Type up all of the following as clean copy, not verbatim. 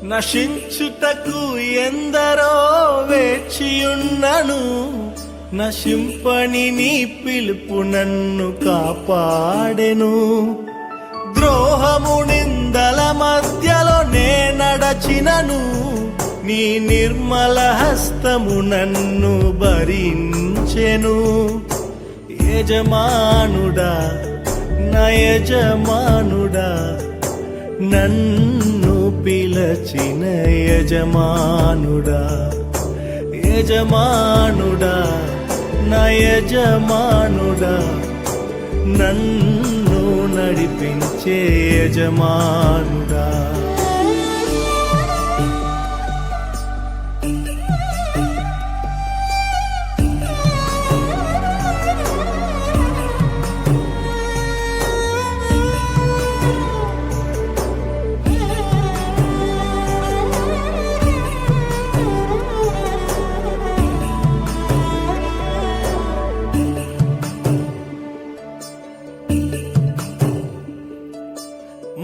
నశించుటకు ఎందరో వేచియున్నను, నశింపని నీ పిలుపు నన్ను కాపాడెను. ద్రోహము నిందల మధ్యలో నే నడచినను, నీ నిర్మల హస్తము నన్ను భరించెను. యజమానుడా నా యజమానుడా, నన్ను పిలచిన యజమానుడా, యజమానుడా నా యజమానుడా, నన్ను నడిపించే యజమానుడా.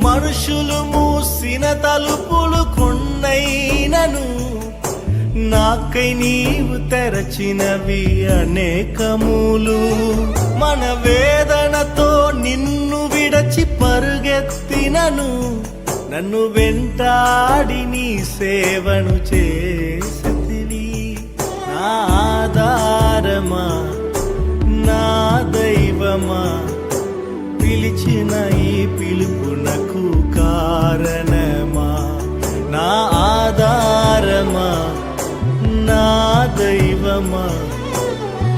మనుషులు మూసిన తలుపులు కొన్నైనను, నాకై నీవు తెరచినవి అనేకములు. మన వేదనతో నిన్ను విడచి పరుగెత్తినను, నన్ను వెంటాడి నీ సేవను చేసితివి. నా ఆధారమా నా దైవమా, పిలిచిన ఈ పిలుపునకు కారణమా. నా ఆధారమా నా దైవమా,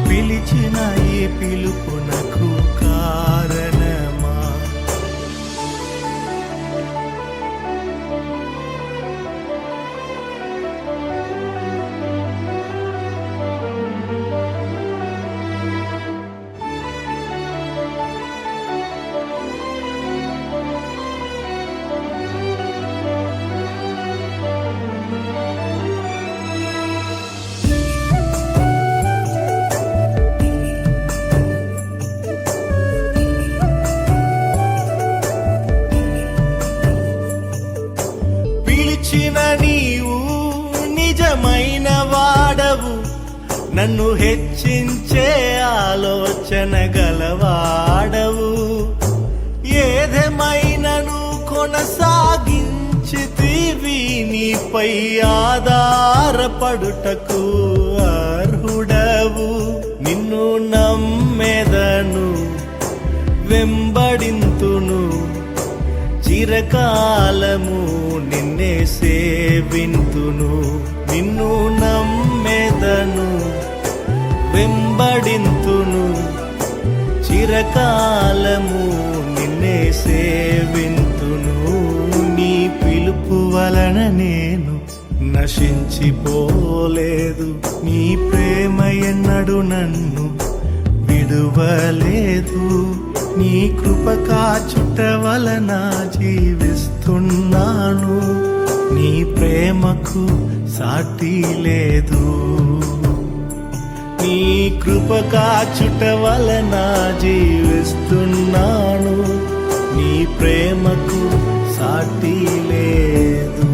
పిలిచిన ఈ పిలుపునకు కారణమా. నీవు నిజమైన వాడవు, నన్ను హెచ్చించే ఆలోచన గలవాడవు. ఏదేమైనను కొనసాగించితివి, నీపై ఆధారపడుటకు అర్హుడవు. నిన్ను నమ్మెదను వెంబడింతును, చిరకాలము నిన్నే సేవింతును. నిన్ను నమ్మెదను వెంబడింతును, చిరకాలము నిన్నే సేవింతును. నీ పిలుపు వలన నేను నశించిపోలేదు, నీ ప్రేమ ఎన్నడు నన్ను విడువలేదు. నీ కృప కాచుట వలన జీవిస్తున్నాను, నీ ప్రేమకు సాటి లేదు. నీ కృప కాచుట వలన జీవిస్తున్నాను, నీ ప్రేమకు సాటి లేదు.